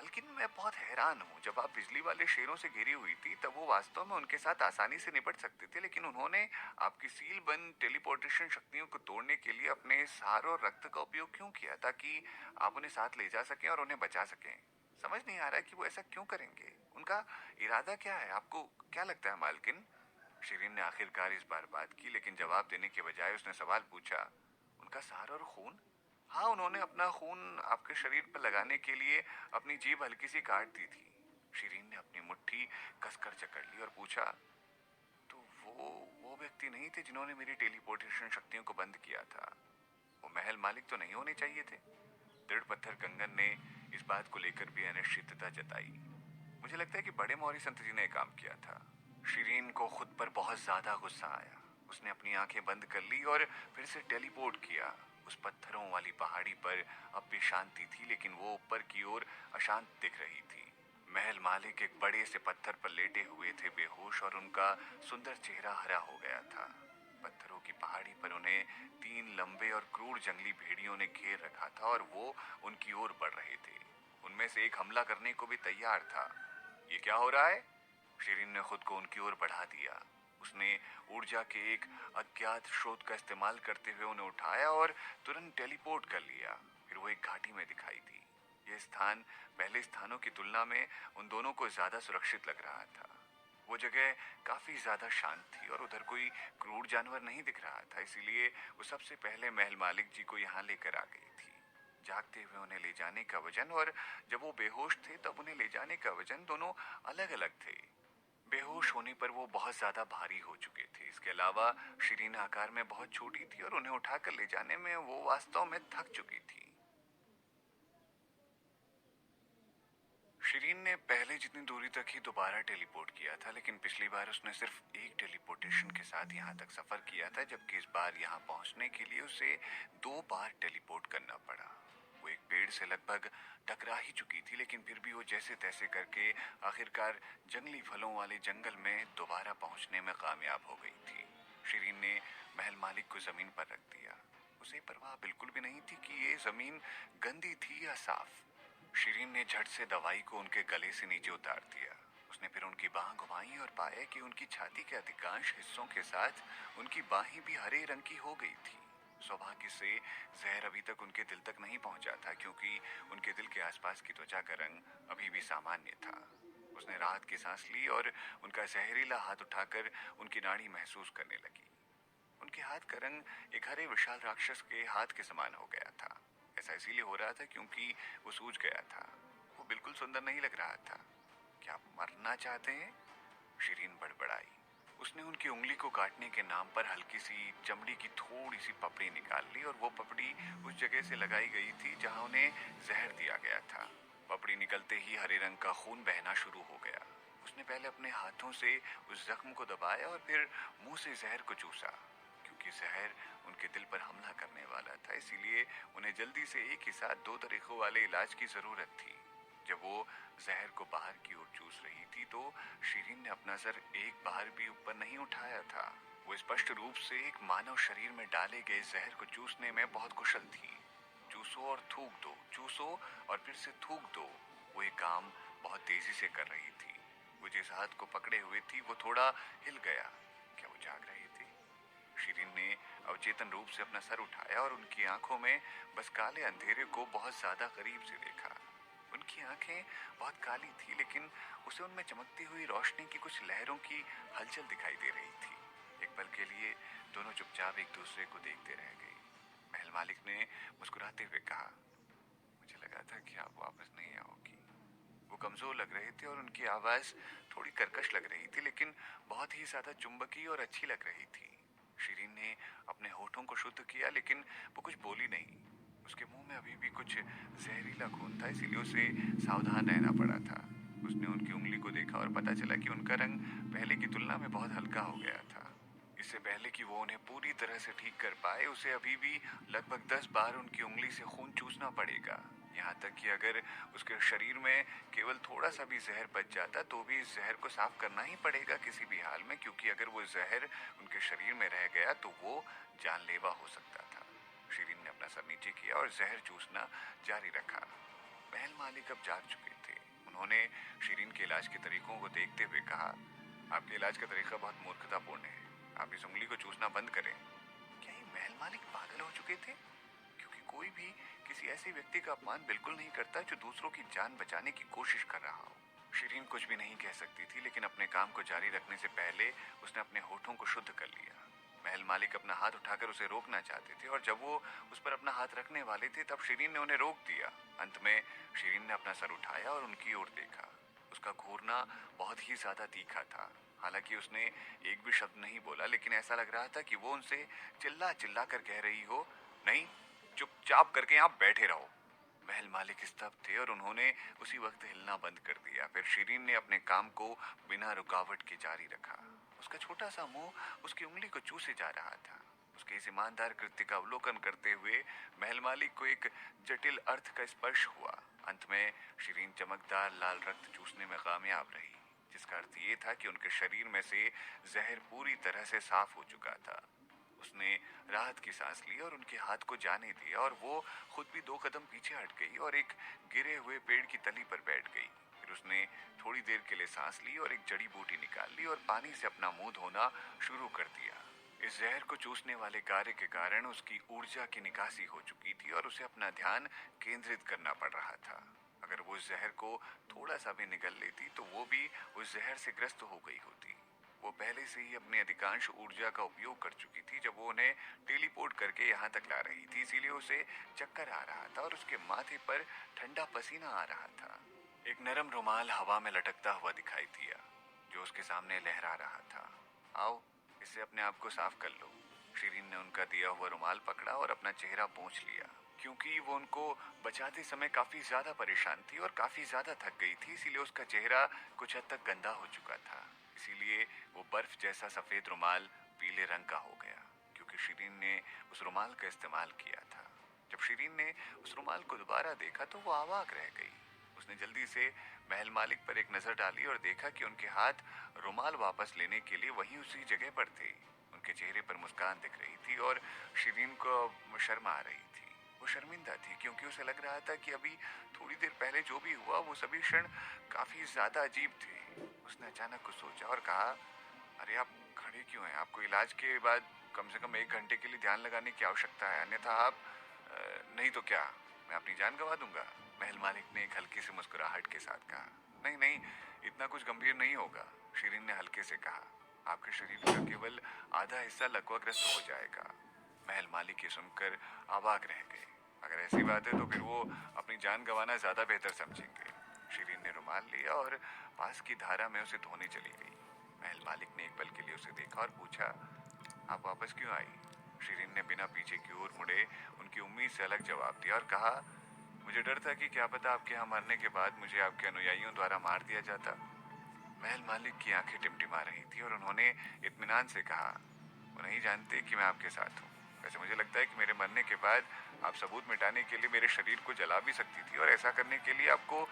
मालकिन, मैं बहुत हैरान हूँ। जब आप बिजली वाले शेरों से घिरी हुई थी तब वो वास्तव में उनके साथ आसानी से निपट सकते थे, लेकिन उन्होंने आपकी सील बंद टेलीपोर्टेशन शक्तियों को तोड़ने के लिए अपने सार और रक्त का उपयोग क्यों किया, ताकि आप उन्हें साथ ले जा सकें और उन्हें बचा सकें? समझ नहीं आ रहा कि वो ऐसा क्यों करेंगे। उनका इरादा क्या है, आपको क्या लगता है मालकिन? शिरीन ने आखिरकार इस बार बात की, लेकिन जवाब देने के बजाय उसने सवाल पूछा, उनका सार और खून? हाँ, उन्होंने अपना खून आपके शरीर पर लगाने के लिए अपनी जीभ हल्की सी काट दी थी। शिरीन ने अपनी मुट्ठी कसकर जकड़ ली और पूछा, तो वो व्यक्ति नहीं थे जिन्होंने मेरी टेलीपोर्टेशन शक्तियों को बंद किया था? वो महल मालिक तो नहीं होने चाहिए थे? दृढ़ पत्थर कंगन ने इस बात को लेकर भी अनिश्चितता जताई। मुझे लगता है कि बड़े मौर्य संत जी ने काम किया था। शिरीन को खुद पर बहुत ज्यादा गुस्सा आया। उसने अपनी आंखें बंद कर ली और फिर से टेलीपोर्ट किया। उस पत्थरों वाली पहाड़ी पर अब भी शांति थी, लेकिन वो ऊपर की ओर अशांत दिख रही थी। महल मालिक एक बड़े से पत्थर पर लेटे हुए थे, बेहोश, और उनका सुंदर चेहरा हरा हो गया था। पत्थरों की पहाड़ी पर उन्हें 3 लंबे और क्रूर जंगली भेड़ियों ने घेर रखा था और वो उनकी ओर बढ़ रहे थे। उनमें से एक हमला करने को भी तैयार था। ये क्या हो रहा है? शिरीन ने खुद को उनकी ओर बढ़ा दिया। उसने ऊर्जा के एक अज्ञात स्रोत का इस्तेमाल करते हुए उन्हें उठाया और तुरंत टेलीपोर्ट कर लिया। फिर वो एक घाटी में दिखाई दी। यह स्थान पहले स्थानों की तुलना में उन दोनों को ज्यादा सुरक्षित लग रहा था। वो जगह काफी ज्यादा शांत थी और उधर कोई क्रूर जानवर नहीं दिख रहा था, इसीलिए वो सबसे पहले महल मालिक जी को यहाँ लेकर आ गई थी। जागते हुए उन्हें ले जाने का वजन और जब वो बेहोश थे तब उन्हें ले जाने का वजन दोनों अलग अलग थे। बेहोश होने पर वो बहुत ज्यादा भारी हो चुके थे। इसके अलावा शिरीन आकार में बहुत छोटी थी और उन्हें उठाकर ले जाने में वो वास्तव में थक चुकी थी। शिरीन ने पहले जितनी दूरी तक ही दोबारा टेलीपोर्ट किया था, लेकिन पिछली बार उसने सिर्फ एक टेलीपोर्टेशन के साथ यहाँ तक सफर किया था, जबकि इस बार यहाँ पहुंचने के लिए उसे 2 बार टेलीपोर्ट करना पड़ा। वो एक पेड़ से लगभग टकरा ही चुकी थी, लेकिन फिर भी वो जैसे तैसे करके आखिरकार जंगली फलों वाले जंगल में दोबारा पहुंचने में कामयाब हो गई थी। शिरीन ने महल मालिक को जमीन पर रख दिया। उसे परवाह बिल्कुल भी नहीं थी कि ये जमीन गंदी थी या साफ। शिरीन ने झट से दवाई को उनके गले से नीचे उतार दिया। उसने फिर उनकी बाह घुमाई और पाया कि उनकी छाती के अधिकांश हिस्सों के साथ उनकी बाहें भी हरे रंग की हो गई थी। सौभाग्य से जहर अभी तक उनके दिल तक नहीं पहुंचा था, क्योंकि उनके दिल के आसपास की त्वचा का रंग अभी भी सामान्य था। उसने राहत की सांस ली और उनका जहरीला हाथ उठाकर उनकी नाड़ी महसूस करने लगी। उनके हाथ का रंग एक हरे विशाल राक्षस के हाथ के समान हो गया था। ऐसा इसीलिए हो रहा था क्योंकि वो सूज गया था। वो बिल्कुल सुंदर नहीं लग रहा था। क्या आप मरना चाहते हैं? शिरीन बड़बड़ाई। उसने उनकी उंगली को काटने के नाम पर हल्की सी चमड़ी की थोड़ी सी पपड़ी निकाल ली और वो पपड़ी उस जगह से लगाई गई थी जहां उन्हें जहर दिया गया था। पपड़ी निकलते ही हरे रंग का खून बहना शुरू हो गया। उसने पहले अपने हाथों से उस जख्म को दबाया और फिर मुंह से जहर को चूसा। क्योंकि जहर उनके दिल पर हमला करने वाला था, इसीलिए उन्हें जल्दी से एक ही साथ 2 तरीकों वाले इलाज की जरूरत थी। जब वो जहर को बाहर की ओर चूस रही थी तो शिरीन ने अपना सर एक बार भी ऊपर नहीं उठाया था। वो स्पष्ट रूप से एक मानव शरीर में डाले गए जहर को चूसने में बहुत कुशल थी। चूसो और थूक दो, चूसो और फिर से थूक दो, वो ये काम बहुत तेजी से कर रही थी। वो जिस हाथ को पकड़े हुए थी वो थोड़ा हिल गया। क्या वो जाग रहे थे? शिरीन ने अवचेतन रूप से अपना सर उठाया और उनकी आंखों में बस काले अंधेरे को बहुत ज्यादा करीब से देखा। उनकी आंखें बहुत काली थी, लेकिन उसे उनमें चमकती हुई रोशनी की कुछ लहरों की हलचल दिखाई दे रही थी। एक पल के लिए दोनों चुपचाप एक दूसरे को देखते रह गए। महल मालिक ने मुस्कुराते हुए कहा, मुझे लगा था कि आप वापस नहीं आओगी। वो कमजोर लग रहे थे और उनकी आवाज थोड़ी कर्कश लग रही थी, लेकिन बहुत ही ज्यादा चुंबकीय और अच्छी लग रही थी। शिरीन ने अपने होठों को शुद्ध किया, लेकिन वो कुछ बोली नहीं। उसके मुंह में अभी भी कुछ जहरीला खून था, इसीलिए उसे सावधान रहना पड़ा था। उसने उनकी उंगली को देखा और पता चला कि उनका रंग पहले की तुलना में बहुत हल्का हो गया था। इससे पहले कि वो उन्हें पूरी तरह से ठीक कर पाए, उसे अभी भी लगभग 10 बार उनकी उंगली से खून चूसना पड़ेगा। यहाँ तक कि अगर उसके शरीर में केवल थोड़ा सा भी जहर बच जाता तो भी इस जहर को साफ करना ही पड़ेगा किसी भी हाल में, क्योंकि अगर वो जहर उनके शरीर में रह गया तो वो जानलेवा हो सकता था। शिरीन ने अपना सर नीचे किया और जहर चूसना जारी रखा। महल मालिक अब जाग चुके थे। उन्होंने शीरीन के इलाज के तरीकों को देखते हुए कहा, आपके इलाज का तरीका बहुत मूर्खतापूर्ण है। आप इस उंगली को चूसना बंद करें। क्या ये महल मालिक पागल हो चुके थे? क्योंकि कोई भी किसी ऐसे व्यक्ति का अपमान बिल्कुल नहीं करता जो दूसरों की जान बचाने की कोशिश कर रहा हो। शीरीन कुछ भी नहीं कह सकती थी, लेकिन अपने काम को जारी रखने से पहले उसने अपने होठों को शुद्ध कर लिया। महल मालिक अपना हाथ उठाकर उसे रोकना चाहते थे और जब वो उस पर अपना हाथ रखने वाले थे तब शीरीन ने उन्हें रोक दिया। अंत में शीरीन ने अपना सर उठाया और उनकी ओर देखा। उसका घूरना बहुत ही ज्यादा तीखा था। हालांकि उसने एक भी शब्द नहीं बोला, लेकिन ऐसा लग रहा था कि वो उनसे चिल्ला चिल्ला कर कह रही हो, नहीं, चुपचाप करके यहाँ बैठे रहो। महल मालिक स्तब्ध थे और उन्होंने उसी वक्त हिलना बंद कर दिया। फिर शीरीन ने अपने काम को बिना रुकावट के जारी रखा। उसका छोटा सा मुंह उसकी उंगली को चूसे जा रहा था। उसके इस ईमानदार कृत्य का अवलोकन करते हुए महल मालिक को एक जटिल अर्थ का स्पर्श हुआ। अंत में शीरीन चमकदार लाल रक्त चूसने में कामयाब रही, जिसका अर्थ ये था कि उनके शरीर में से जहर पूरी तरह से साफ हो चुका था। उसने राहत की सांस ली और उनके हाथ को जाने दिया और वो खुद भी 2 कदम पीछे हट गई और एक गिरे हुए पेड़ की तली पर बैठ गई। फिर उसने थोड़ी देर के लिए सांस ली और एक जड़ी बूटी निकाल ली और पानी से अपना मुंह धोना शुरू कर दिया। इस जहर को चूसने वाले कार्य के कारण उसकी ऊर्जा की निकासी हो चुकी थी और उसे अपना ध्यान केंद्रित करना पड़ रहा था। अगर वो इस जहर को थोड़ा सा भी निगल लेती तो वो भी उस जहर से ग्रस्त हो गई होती। वो पहले से ही अपनी अधिकांश ऊर्जा का उपयोग कर चुकी थी जब वो उन्हें टेलीपोर्ट करके यहाँ तक ला रही थी, इसीलिए उसे चक्कर आ रहा था और उसके माथे पर ठंडा पसीना आ रहा था। एक नरम रुमाल हवा में लटकता हुआ दिखाई दिया जो उसके सामने लहरा रहा था। आओ, इससे अपने आप को साफ कर लो। शीरीन ने उनका दिया हुआ रुमाल पकड़ा और अपना चेहरा पोंछ लिया। क्योंकि वो उनको बचाते समय काफी ज्यादा परेशान थी और काफी ज्यादा थक गई थी, इसीलिए उसका चेहरा कुछ हद तक गंदा हो चुका था। इसीलिए वो बर्फ जैसा सफेद रुमाल पीले रंग का हो गया, क्योंकि शीरीन ने उस रुमाल का इस्तेमाल किया था। जब शीरीन ने उस रुमाल को दोबारा देखा तो वो अवाक रह गई। उसने जल्दी से महल मालिक पर एक नजर डाली और देखा कि उनके हाथ रुमाल वापस लेने के लिए वहीं उसी जगह पर थे। उनके चेहरे पर मुस्कान दिख रही थी और शीरीन को शर्म आ रही थी। वो शर्मिंदा थी क्योंकि उसे लग रहा था कि अभी थोड़ी देर पहले जो भी हुआ वो सभी क्षण काफी ज्यादा अजीब थे। उसने अचानक कुछ सोचा और कहा, अरे आप खड़े क्यों हैं? आपको इलाज के बाद कम से कम 1 घंटे के लिए ध्यान लगाने की आवश्यकता है, अन्यथा आप नहीं तो क्या, मैं अपनी जान गंवा दूंगा। महल मालिक ने एक हल्की सी मुस्कुराहट के साथ कहा, नहीं नहीं, इतना कुछ गंभीर नहीं होगा। शीरीन ने हल्के से कहा, आपके शरीर का केवल आधा हिस्सा लकवाग्रस्त हो जाएगा। महल मालिक ये सुनकर अवाक रह गए। अगर ऐसी बात है तो फिर वो अपनी जान गंवाना ज्यादा बेहतर समझेंगे। शीरीन ने रुमाल लिया और पास की धारा में उसे धोने चली गई। महल मालिक ने एक पल के लिए उसे देखा और पूछा, आप वापस क्यों आई? शीरीन ने बिना पीछे की ओर मुड़े उनकी उम्मीद से अलग जवाब दिया और कहा, मुझे डर था कि क्या पता आपके यहाँ मरने के बाद मुझे आपके अनुयायियों द्वारा मार दिया जाता। महल मालिक की आंखें टिमटिमा रही थी और उन्होंने इत्मीनान से कहा, वो नहीं जानते कि मैं आपके साथ हूँ। वैसे मुझे लगता है कि मेरे मरने के बाद आप सबूत मिटाने के लिए मेरे शरीर को जला भी सकती थी और ऐसा करने के लिए आपको